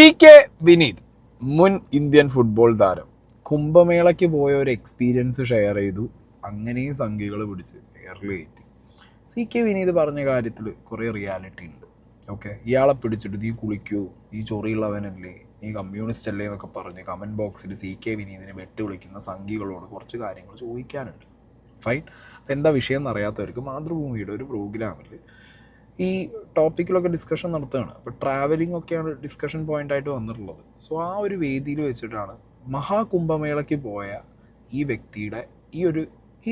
K Vineeth മുൻ Indian football താരം കുംഭമേളയ്ക്ക് പോയ ഒരു എക്സ്പീരിയൻസ് ഷെയർ ചെയ്തു. അങ്ങനെയും സംഖ്യകൾ പിടിച്ച് എയർലി കയറ്റി. കെ വിനീത് പറഞ്ഞ കാര്യത്തിൽ കുറേ റിയാലിറ്റി ഉണ്ട്. ഓക്കെ, ഇയാളെ പിടിച്ചിട്ട് നീ കുളിക്കൂ, നീ ചൊറിയുള്ളവനല്ലേ, നീ കമ്മ്യൂണിസ്റ്റ് അല്ലേ എന്നൊക്കെ പറഞ്ഞ് കമൻറ്റ് ബോക്സിൽ കെ വിനീതിനെ വെട്ടി വിളിക്കുന്ന സംഖ്യകളോട് കുറച്ച് കാര്യങ്ങൾ ചോദിക്കാനുണ്ട്. ഫൈൻ. എന്താ വിഷയം എന്നറിയാത്തവർക്ക് മാതൃഭൂമിയുടെ ഒരു പ്രോഗ്രാമിൽ ഈ ടോപ്പിക്കിലൊക്കെ ഡിസ്കഷൻ നടത്തുകയാണ്. അപ്പോൾ ട്രാവലിംഗ് ഒക്കെയാണ് ഡിസ്കഷൻ പോയിൻ്റായിട്ട് വന്നിട്ടുള്ളത്. സോ ആ ഒരു വേദിയിൽ വെച്ചിട്ടാണ് മഹാകുംഭമേളയ്ക്ക് പോയ ഈ വ്യക്തിയുടെ ഈ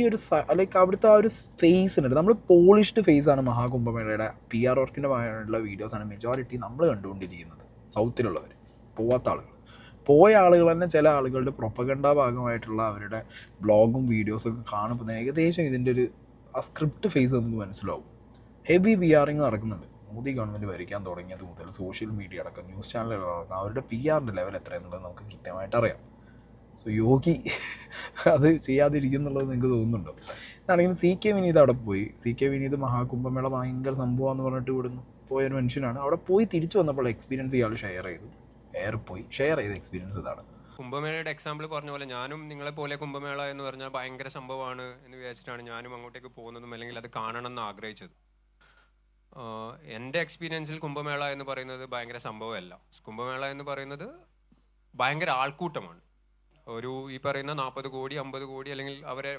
ഒരു ലൈക്ക് അവിടുത്തെ ആ ഒരു ഫേസിനുണ്ട്. നമ്മൾ പോളിഷ്ഡ് ഫേസാണ് മഹാകുംഭമേളയുടെ PR വർക്കിൻ്റെ ഭാഗമായിട്ടുള്ള വീഡിയോസാണ് മെജോറിറ്റി നമ്മൾ കണ്ടുകൊണ്ടിരിക്കുന്നത്. സൗത്തിലുള്ളവർ, പോവാത്ത ആളുകൾ, പോയ ആളുകൾ തന്നെ ചില ആളുകളുടെ പ്രൊപ്പഗണ്ട ഭാഗമായിട്ടുള്ള അവരുടെ ബ്ലോഗും വീഡിയോസൊക്കെ കാണുമ്പോൾ ഏകദേശം ഇതിൻ്റെ ഒരു ആ സ്ക്രിപ്റ്റ് ഫേസ് നമുക്ക് മനസ്സിലാവും. ഹെവി VRing നടക്കുന്നുണ്ട്. മോദി ഗവൺമെൻറ് ഭരിക്കാൻ തുടങ്ങിയത് മുതൽ സോഷ്യൽ മീഡിയ അടക്കം ന്യൂസ് ചാനലുകളടക്കം അവരുടെ PRൻ്റെ ലെവൽ എത്രയെന്നുള്ളത് നമുക്ക് കൃത്യമായിട്ട് അറിയാം. സോ യോഗി അത് ചെയ്യാതിരിക്കുന്നുള്ളത് നിങ്ങൾക്ക് തോന്നുന്നുണ്ടോ? എന്നാണെങ്കിൽ കെ വിനീത് അവിടെ പോയി. കെ വിനീത് മഹാകുംഭമേള ഭയങ്കര സംഭവമാണെന്ന് പറഞ്ഞിട്ട് ഇവിടുന്ന് പോയൊരു മനുഷ്യനാണ്. അവിടെ പോയി തിരിച്ചു വന്നപ്പോൾ എക്സ്പീരിയൻസ് ഇയാൾ ഷെയർ ചെയ്തു. ഷെയർ ചെയ്ത എക്സ്പീരിയൻസ് ഇതാണ്. കുംഭമേളയുടെ എക്സാമ്പിൾ പറഞ്ഞ പോലെ ഞാനും നിങ്ങളെ പോലെ കുംഭമേള എന്ന് പറഞ്ഞാൽ ഭയങ്കര സംഭവമാണ് എന്ന് വിചാരിച്ചിട്ടാണ് ഞാനും അങ്ങോട്ടേക്ക് പോകുന്നതും അല്ലെങ്കിൽ അത് കാണണം എന്ന് ആഗ്രഹിച്ചത്. എൻ്റെ എക്സ്പീരിയൻസിൽ കുംഭമേള എന്ന് പറയുന്നത് ഭയങ്കര സംഭവമല്ല. കുംഭമേള എന്ന് പറയുന്നത് ഭയങ്കര ആൾക്കൂട്ടമാണ്. ഈ പറയുന്ന 40 കോടി 50 കോടി അല്ലെങ്കിൽ അവരെ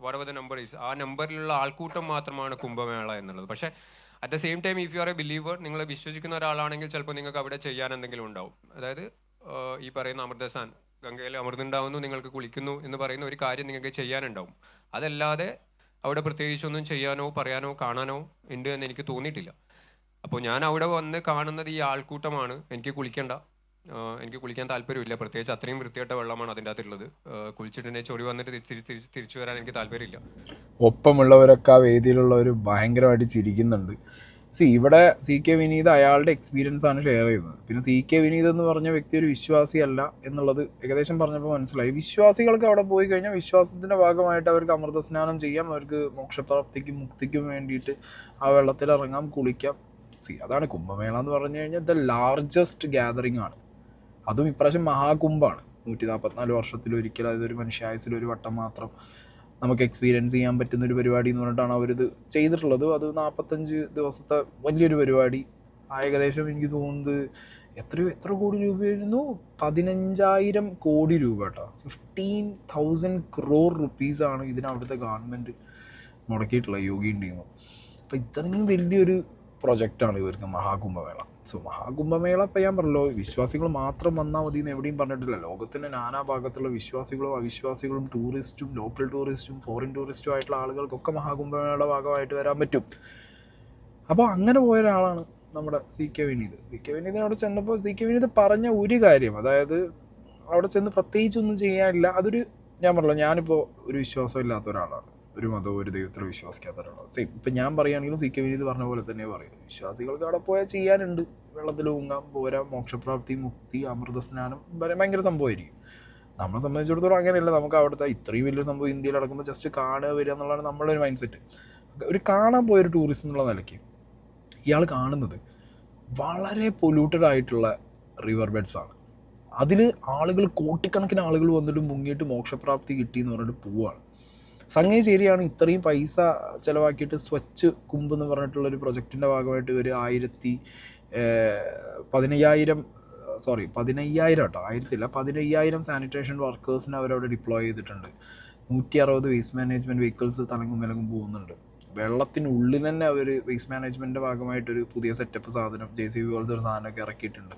വടവത നമ്പർ ഈസ് ആ നമ്പറിലുള്ള ആൾക്കൂട്ടം മാത്രമാണ് കുംഭമേള എന്നുള്ളത്. പക്ഷേ at the same time if you are A believer, നിങ്ങൾ വിശ്വസിക്കുന്ന ഒരാളാണെങ്കിൽ ചിലപ്പോൾ നിങ്ങൾക്ക് അവിടെ ചെയ്യാൻ എന്തെങ്കിലും ഉണ്ടാവും. അതായത് ഈ പറയുന്ന അമൃതസാൻ, ഗംഗയിൽ അമൃതുണ്ടാവുന്നു, നിങ്ങൾക്ക് കുളിക്കുന്നു എന്ന് പറയുന്ന ഒരു കാര്യം നിങ്ങൾക്ക് ചെയ്യാനുണ്ടാവും. അതല്ലാതെ അവിടെ പ്രത്യേകിച്ചൊന്നും ചെയ്യാനോ പറയാനോ കാണാനോ ഉണ്ട് എന്ന് എനിക്ക് തോന്നിയിട്ടില്ല. അപ്പോൾ ഞാൻ അവിടെ വന്ന് കാണുന്നത് ഈ ആൾക്കൂട്ടമാണ്. എനിക്ക് കുളിക്കാൻ താല്പര്യമില്ല, പ്രത്യേകിച്ച് അത്രയും വൃത്തികെട്ട വെള്ളമാണ് അതിൻ്റെ അകത്തുള്ളത്. കുളിച്ചിട്ടുണ്ടെ ചൊറി വന്നിട്ട് തിരിച്ചു വരാൻ എനിക്ക് താല്പര്യമില്ല. ഒപ്പമുള്ളവരൊക്കെ ആ വേദിയിലുള്ളവർ ഭയങ്കരമായിട്ട് ചിരിക്കുന്നുണ്ട്. ഇവിടെ കെ വിനീത് അയാളുടെ എക്സ്പീരിയൻസ് ആണ് ഷെയർ ചെയ്യുന്നത്. പിന്നെ കെ വിനീത് എന്ന് പറഞ്ഞ വ്യക്തി ഒരു വിശ്വാസിയല്ല എന്നുള്ളത് ഏകദേശം പറഞ്ഞപ്പോൾ മനസ്സിലായി. വിശ്വാസികൾക്ക് അവിടെ പോയി കഴിഞ്ഞാൽ വിശ്വാസത്തിൻ്റെ ഭാഗമായിട്ട് അവർക്ക് അമൃതസ്നാനം ചെയ്യാം, അവർക്ക് മോക്ഷപ്രാപ്തിക്കും മുക്തിക്കും വേണ്ടിയിട്ട് ആ വെള്ളത്തിൽ ഇറങ്ങാം, കുളിക്കാം. അതാണ് കുംഭമേള എന്ന് പറഞ്ഞു കഴിഞ്ഞാൽ ദ ലാർജസ്റ്റ് ഗ്യാതറിംഗ് ആണ്. അതും ഇപ്രാവശ്യം മഹാകുംഭാണ്. 144 വർഷത്തിലൊരിക്കൽ, അതായത് ഒരു മനുഷ്യായുസിലൊരു വട്ടം മാത്രം നമുക്ക് എക്സ്പീരിയൻസ് ചെയ്യാൻ പറ്റുന്നൊരു പരിപാടി എന്ന് പറഞ്ഞിട്ടാണ് അവരിത് ചെയ്തിട്ടുള്ളത്. അത് 45 ദിവസത്തെ വലിയൊരു പരിപാടി. ഏകദേശം എനിക്ക് തോന്നുന്നത് എത്ര കോടി രൂപയായിരുന്നു? 15,000 കോടി രൂപ കേട്ടോ. 15,000 crore rupees ഇതിന് അവിടുത്തെ ഗവൺമെൻറ് മുടക്കിയിട്ടുള്ള യോഗിയും ടീമും. അപ്പോൾ ഇത്രയും വലിയൊരു പ്രൊജക്റ്റാണ് ഇവർക്ക് മഹാകുംഭമേള. സോ മഹാകുംഭമേള ഇപ്പം ഞാൻ പറഞ്ഞല്ലോ, വിശ്വാസികൾ മാത്രം വന്നാൽ മതി എന്ന് എവിടെയും പറഞ്ഞിട്ടില്ല. ലോകത്തിൻ്റെ നാനാഭാഗത്തുള്ള വിശ്വാസികളും അവിശ്വാസികളും ടൂറിസ്റ്റും ലോക്കൽ ടൂറിസ്റ്റും ഫോറിൻ ടൂറിസ്റ്റും ആയിട്ടുള്ള ആളുകൾക്കൊക്കെ മഹാകുംഭമേളയുടെ ഭാഗമായിട്ട് വരാൻ പറ്റും. അപ്പോൾ അങ്ങനെ പോയ ഒരാളാണ് നമ്മുടെ കെ വിനീത്. കെ വിനീത് അവിടെ ചെന്നപ്പോൾ കെ വിനീത് പറഞ്ഞ ഒരു കാര്യം, അതായത് അവിടെ ചെന്ന് പ്രത്യേകിച്ചൊന്നും ചെയ്യാനില്ല. ഞാൻ പറഞ്ഞല്ലോ, ഞാനിപ്പോൾ ഒരു വിശ്വാസം ഇല്ലാത്ത ഒരാളാണ്, ഒരു മതവും ഒരു ദൈവത്തിൽ വിശ്വസിക്കാത്ത ഒരാളാണ്. ഇപ്പം ഞാൻ പറയുകയാണെങ്കിലും കെ വിനീത് പറഞ്ഞ പോലെ തന്നെ പറയും. വിശ്വാസികൾക്ക് അവിടെ പോയാൽ ചെയ്യാനുണ്ട്. വെള്ളത്തിൽ മുങ്ങാം, പോരാ, മോക്ഷപ്രാപ്തി, മുക്തി, അമൃതസ്നാനം ഭയങ്കര സംഭവമായിരിക്കും. നമ്മളെ സംബന്ധിച്ചിടത്തോളം അങ്ങനെയല്ല. നമുക്ക് അവിടുത്തെ ഇത്രയും വലിയൊരു സംഭവം ഇന്ത്യയിൽ നടക്കുമ്പോൾ ജസ്റ്റ് കാണുക, വരിക എന്നുള്ളതാണ് നമ്മളുടെ ഒരു മൈൻഡ് സെറ്റ്. ഒരു കാണാൻ പോയൊരു ടൂറിസ്റ്റ് എന്നുള്ള നിലയ്ക്ക് ഇയാൾ കാണുന്നത് വളരെ പൊല്യൂട്ടഡ് ആയിട്ടുള്ള റിവർ ബെഡ്സ് ആണ്. അതിൽ കോടിക്കണക്കിന് ആളുകൾ വന്നിട്ട് മുങ്ങിയിട്ട് മോക്ഷപ്രാപ്തി കിട്ടി എന്ന് പറഞ്ഞിട്ട് പോവുകയാണ്. സംഗതി ശരിയാണ്. ഇത്രയും പൈസ ചിലവാക്കിയിട്ട് സ്വച്ഛ് കുംഭ് എന്ന് പറഞ്ഞിട്ടുള്ളൊരു പ്രൊജക്റ്റിൻ്റെ ഭാഗമായിട്ട് ഒരു 15,000 സാനിറ്റേഷൻ വർക്കേഴ്സിനെ അവരവിടെ ഡിപ്ലോയ് ചെയ്തിട്ടുണ്ട്. 160 വേസ്റ്റ് മാനേജ്മെൻറ്റ് വെഹിക്കിൾസ് തലങ്ങും വിലങ്ങും പോകുന്നുണ്ട്. വെള്ളത്തിനുള്ളിൽ തന്നെ അവർ വേസ്റ്റ് മാനേജ്മെൻറ്റിൻ്റെ ഭാഗമായിട്ടൊരു പുതിയ സെറ്റപ്പ് സാധനം, JCB പോലത്തെ ഒരു സാധനമൊക്കെ ഇറക്കിയിട്ടുണ്ട്.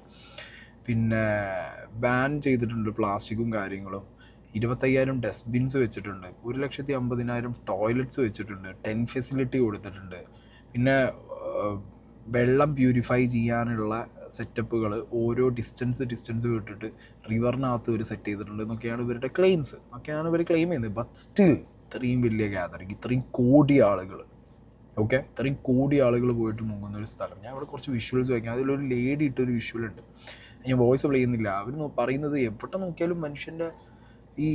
പിന്നെ ബാൻ ചെയ്തിട്ടുണ്ട് പ്ലാസ്റ്റിക്കും കാര്യങ്ങളും. 25,000 ഡസ്റ്റ്ബിൻസ് വെച്ചിട്ടുണ്ട്. 1,50,000 ടോയ്ലറ്റ്സ് വെച്ചിട്ടുണ്ട്. 10 ഫെസിലിറ്റി കൊടുത്തിട്ടുണ്ട്. പിന്നെ വെള്ളം പ്യൂരിഫൈ ചെയ്യാനുള്ള സെറ്റപ്പുകൾ ഓരോ ഡിസ്റ്റൻസ് വിട്ടിട്ട് റിവറിനകത്ത് ഒരു സെറ്റ് ചെയ്തിട്ടുണ്ട് എന്നൊക്കെയാണ് ഇവരുടെ ക്ലെയിംസ്. ഒക്കെയാണ് ഇവർ ക്ലെയിം ചെയ്യുന്നത്. ബട്ട് സ്റ്റിൽ ഇത്രയും വലിയ ഗ്യാതറിങ്, ഇത്രയും കോടി ആളുകൾ പോയിട്ട് മുങ്ങുന്ന ഒരു സ്ഥലം. ഞാൻ ഇവിടെ കുറച്ച് വിഷ്വൽസ് വയ്ക്കാം. അതിലൊരു ലേഡി ഇട്ടൊരു വിഷ്വലുണ്ട്. ഞാൻ വോയിസ് പ്ലേ ചെയ്യുന്നില്ല. അവർ പറയുന്നത് എവിടെ നോക്കിയാലും മനുഷ്യൻ്റെ ഈ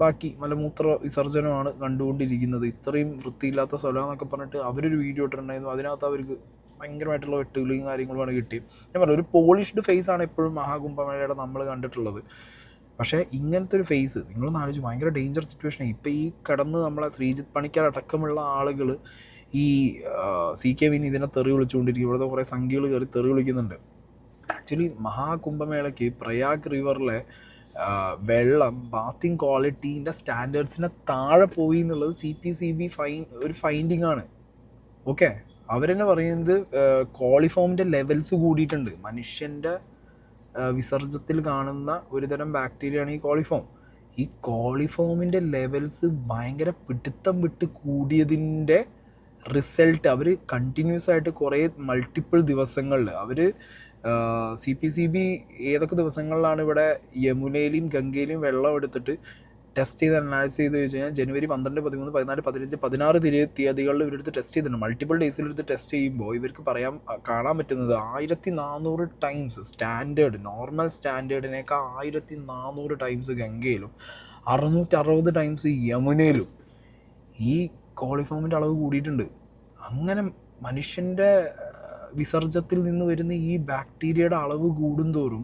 ബാക്കി മലമൂത്ര വിസർജനമാണ് കണ്ടുകൊണ്ടിരിക്കുന്നത്. ഇത്രയും വൃത്തിയില്ലാത്ത സ്ഥലം എന്നൊക്കെ പറഞ്ഞിട്ട് അവരൊരു വീഡിയോ ഇട്ടിട്ടുണ്ടായിരുന്നു. അതിനകത്ത് അവർക്ക് ഭയങ്കരമായിട്ടുള്ള വെട്ടുകിളിയും കാര്യങ്ങളുമാണ് കിട്ടിയത്. ഞാൻ പറഞ്ഞു ഒരു പോളിഷ്ഡ് ഫേസാണ് എപ്പോഴും മഹാകുംഭമേളയുടെ നമ്മൾ കണ്ടിട്ടുള്ളത്. പക്ഷേ ഇങ്ങനത്തെ ഒരു ഫേസ് നിങ്ങളൊന്ന് ആലോചിച്ച്, ഭയങ്കര ഡേഞ്ചർ സിറ്റുവേഷനാണ്. ഇപ്പോൾ ഈ കടന്ന് നമ്മളെ ശ്രീജിത്ത് പണിക്കർ അടക്കമുള്ള ആളുകൾ ഈ CK വിനീതിനെ തെറി വിളിച്ചുകൊണ്ടിരിക്കും. ഇവിടുത്തെ കുറേ സംഖ്യകൾ കയറി തെറി വിളിക്കുന്നുണ്ട്. ആക്ച്വലി മഹാകുംഭമേളയ്ക്ക് പ്രയാഗ് റിവറിലെ വെള്ളം ബാത്തിങ് ക്വാളിറ്റീൻ്റെ സ്റ്റാൻഡേർഡ്സിനെ താഴെ പോയി എന്നുള്ളത് CPCB ഒരു ഫൈൻഡിങ് ആണ്. ഓക്കെ, അവരെന്നെ പറയുന്നത് കോളിഫോമിൻ്റെ ലെവൽസ് കൂടിയിട്ടുണ്ട്. മനുഷ്യൻ്റെ വിസർജ്യത്തിൽ കാണുന്ന ഒരുതരം ബാക്ടീരിയയാണ് ഈ കോളിഫോം. ഈ കോളിഫോമിൻ്റെ ലെവൽസ് ഭയങ്കര പിടുത്തം വിട്ട് കൂടിയതിൻ്റെ റിസൾട്ട് അവർ കണ്ടിന്യൂസ് ആയിട്ട് കുറേ മൾട്ടിപ്പിൾ ദിവസങ്ങളിൽ അവർ CPCB ഏതൊക്കെ ദിവസങ്ങളിലാണ് ഇവിടെ യമുനയിലും ഗംഗയിലും വെള്ളം എടുത്തിട്ട് ടെസ്റ്റ് ചെയ്ത് അനലൈസ് ചെയ്ത് വെച്ച് കഴിഞ്ഞാൽ ജനുവരി 12, 13, 14, 15, 16 തീയതികളിൽ ഇവരെടുത്ത് ടെസ്റ്റ് ചെയ്തിട്ടുണ്ട്. മൾട്ടിപ്പിൾ ഡേയ്സിലെടുത്ത് ടെസ്റ്റ് ചെയ്യുമ്പോൾ ഇവർക്ക് കാണാൻ പറ്റുന്നത് 1400 ടൈംസ് സ്റ്റാൻഡേർഡ്, നോർമൽ സ്റ്റാൻഡേർഡിനേക്കാൾ 1400 ടൈംസ് ഗംഗയിലും 660 ടൈംസ് യമുനയിലും ഈ കോളിഫോമിൻ്റെ അളവ് കൂടിയിട്ടുണ്ട്. അങ്ങനെ മനുഷ്യൻ്റെ വിസർജ്യത്തിൽ നിന്ന് വരുന്ന ഈ ബാക്ടീരിയയുടെ അളവ് കൂടുന്തോറും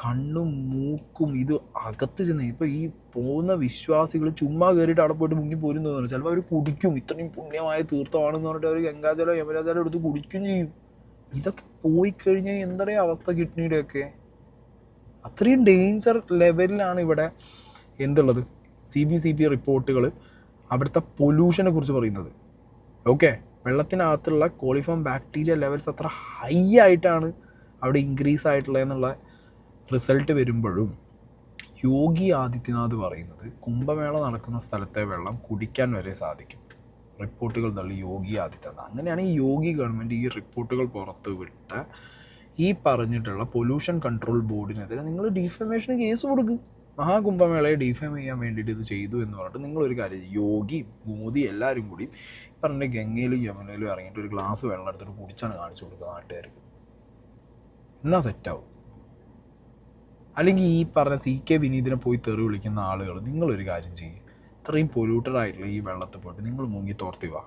കണ്ണും മൂക്കും ഇത് അകത്ത് ചെന്ന് ഇപ്പോൾ ഈ പോകുന്ന വിശ്വാസികൾ ചുമ്മാ കയറിയിട്ട് അവിടെ പോയിട്ട് മുങ്ങി പോരും തോന്നുന്നു. ചിലപ്പോൾ അവർ കുടിക്കും, ഇത്രയും പുണ്യമായ തീർത്ഥമാണെന്ന് പറഞ്ഞിട്ട് അവർ ഗംഗാജലം യമരാജലം എടുത്ത് കുടിക്കും ചെയ്യും. ഇതൊക്കെ പോയി കഴിഞ്ഞാൽ എന്താ അവസ്ഥ കിഡ്നിയുടെയൊക്കെ? അത്രയും ഡേഞ്ചർ ലെവലിലാണ് ഇവിടെ എന്തുള്ളത് CBCP റിപ്പോർട്ടുകൾ അവിടുത്തെ പൊല്യൂഷനെ കുറിച്ച് പറയുന്നത്. ഓക്കെ, വെള്ളത്തിനകത്തുള്ള കോളിഫോം ബാക്ടീരിയ ലെവൽസ് അത്ര ഹൈ ആയിട്ടാണ് അവിടെ ഇൻക്രീസ് ആയിട്ടുള്ളതെന്നുള്ള റിസൾട്ട് വരുമ്പോഴും യോഗി ആദിത്യനാഥ് പറയുന്നത് കുംഭമേള നടക്കുന്ന സ്ഥലത്തെ വെള്ളം കുടിക്കാൻ വരെ സാധിക്കും. റിപ്പോർട്ടുകൾ തള്ളി യോഗി ആദിത്യനാഥ്. അങ്ങനെയാണ് ഈ യോഗി ഗവൺമെൻറ് ഈ റിപ്പോർട്ടുകൾ പുറത്ത് വിട്ട ഈ പറഞ്ഞിട്ടുള്ള പൊല്യൂഷൻ കൺട്രോൾ ബോർഡിനെതിരെ നിങ്ങൾ ഡിഫമേഷൻ കേസ് കൊടുക്കുക. മഹാകുംഭമേളയെ ഡിഫേം ചെയ്യാൻ വേണ്ടിയിട്ട് ഇത് ചെയ്തു എന്ന് പറഞ്ഞിട്ട് നിങ്ങളൊരു കാര്യം, യോഗി മോദി എല്ലാവരും കൂടി പറഞ്ഞ ഗംഗയിലും യമുനയിലും ഇറങ്ങിയിട്ട് ഒരു ഗ്ലാസ് വെള്ളം എടുത്തിട്ട് കുടിച്ചാണ് കാണിച്ചു കൊടുക്കുക നാട്ടുകാർക്ക്. എന്നാൽ സെറ്റാവും. അല്ലെങ്കിൽ ഈ പറഞ്ഞ CK വിനീതിനെ പോയി തെറി വിളിക്കുന്ന ആളുകൾ നിങ്ങളൊരു കാര്യം ചെയ്യും, ഇത്രയും പൊല്യൂട്ടഡ് ആയിട്ടുള്ള ഈ വെള്ളത്തിൽ പോയിട്ട് നിങ്ങൾ മുങ്ങി തോർത്തി വാ,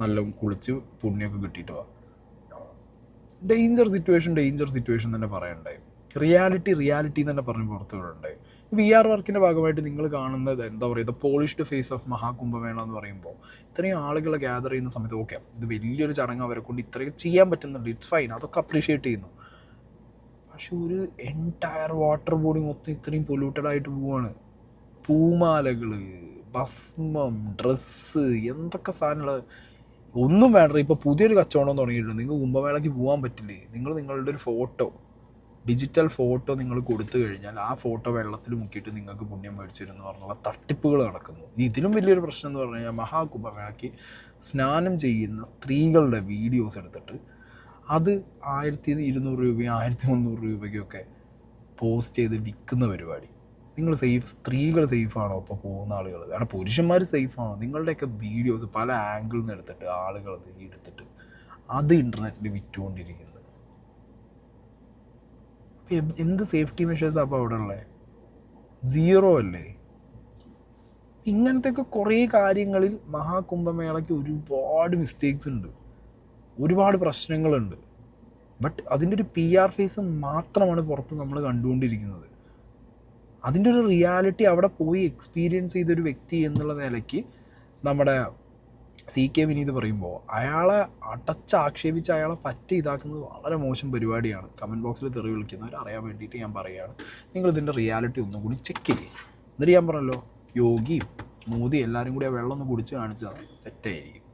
നല്ല കുളിച്ച് പുണ്യമൊക്കെ കിട്ടിയിട്ട് വാ. ഡേഞ്ചർ സിറ്റുവേഷൻ തന്നെ പറയണ്ടായി. റിയാലിറ്റി തന്നെ പറഞ്ഞ് പുറത്ത് വിടണ്ടായി. VR വർക്കിൻ്റെ ഭാഗമായിട്ട് നിങ്ങൾ കാണുന്നത് എന്താ പറയുക, പോളിഷ്ഡ് ഫേസ് ഓഫ് മഹാകുംഭമേള എന്ന് പറയുമ്പോൾ ഇത്രയും ആളുകളെ ഗ്യാദർ ചെയ്യുന്ന സമയത്ത് ഓക്കെ, ഇത് വലിയൊരു ചടങ്ങ്, അവരെ കൊണ്ട് ഇത്രയൊക്കെ ചെയ്യാൻ പറ്റുന്നുണ്ട്, ഇറ്റ്സ് ഫൈൻ, അതൊക്കെ അപ്രീഷിയേറ്റ് ചെയ്യുന്നു. പക്ഷെ ഒരു എൻറ്റയർ വാട്ടർ ബോഡി മൊത്തം ഇത്രയും പൊല്യൂട്ടഡ് ആയിട്ട് പോവാണ്. പൂമാലകൾ, ഭസ്മം, ഡ്രസ്സ്, എന്തൊക്കെ സാധനങ്ങൾ. ഒന്നും വേണ്ട. ഇപ്പോൾ പുതിയൊരു കച്ചവടം തുടങ്ങിയിട്ടുണ്ട്. നിങ്ങൾക്ക് കുംഭമേളയ്ക്ക് പോകാൻ പറ്റില്ലേ, നിങ്ങൾ നിങ്ങളുടെ ഒരു ഫോട്ടോ, ഡിജിറ്റൽ ഫോട്ടോ നിങ്ങൾ കൊടുത്തു കഴിഞ്ഞാൽ ആ ഫോട്ടോ വെള്ളത്തിൽ മുക്കിയിട്ട് നിങ്ങൾക്ക് പുണ്യം മേടിച്ചിരുന്നു പറഞ്ഞുള്ള തട്ടിപ്പുകൾ നടക്കുന്നു. ഇതിലും വലിയൊരു പ്രശ്നം എന്ന് പറഞ്ഞു കഴിഞ്ഞാൽ മഹാകുംഭമേളയ്ക്ക് സ്നാനം ചെയ്യുന്ന സ്ത്രീകളുടെ വീഡിയോസ് എടുത്തിട്ട് അത് 1200 രൂപയും 1300 രൂപയ്ക്കൊക്കെ പോസ്റ്റ് ചെയ്ത് വിൽക്കുന്ന പരിപാടി. നിങ്ങൾ സ്ത്രീകൾ സേഫാണോ ഇപ്പോൾ പോകുന്ന ആളുകൾ? കാരണം പുരുഷന്മാർ സേഫാണോ? നിങ്ങളുടെയൊക്കെ വീഡിയോസ് പല ആംഗിളിൽ നിന്ന് എടുത്തിട്ട് ആളുകൾ എടുത്തിട്ട് അത് ഇൻ്റർനെറ്റിൽ വിറ്റുകൊണ്ടിരിക്കുന്നത്. എന്ത് സേഫ്റ്റി മെഷേഴ്സാണ് അപ്പോൾ അവിടെ ഉള്ളത്? സീറോ അല്ലേ? ഇങ്ങനത്തെയൊക്കെ കുറേ കാര്യങ്ങളിൽ മഹാകുംഭമേളയ്ക്ക് ഒരുപാട് മിസ്റ്റേക്സ് ഉണ്ട്, ഒരുപാട് പ്രശ്നങ്ങളുണ്ട്. ബട്ട് അതിൻ്റെ ഒരു PR ഫേസ് മാത്രമാണ് പുറത്ത് നമ്മൾ കണ്ടുകൊണ്ടിരിക്കുന്നത്. അതിൻ്റെ ഒരു റിയാലിറ്റി അവിടെ പോയി എക്സ്പീരിയൻസ് ചെയ്തൊരു വ്യക്തി എന്നുള്ള നിലയ്ക്ക് നമ്മുടെ CK വിനീത് പറയുമ്പോൾ അയാളെ ആക്ഷേപിച്ച് അയാളെ ഇതാക്കുന്നത് വളരെ മോശം പരിപാടിയാണ്. കമൻറ്റ് ബോക്സിൽ തെറി വിളിക്കുന്നവർ അറിയാൻ വേണ്ടിയിട്ട് ഞാൻ പറയുകയാണ്, നിങ്ങളിതിൻ്റെ റിയാലിറ്റി ഒന്നും കൂടി ചെക്ക് ചെയ്യേ. എന്നിട്ട് ഞാൻ പറഞ്ഞല്ലോ, യോഗിയും മോദി എല്ലാവരും കൂടി ആ വെള്ളം ഒന്ന് കുടിച്ച് കാണിച്ചാൽ സെറ്റായിരിക്കും.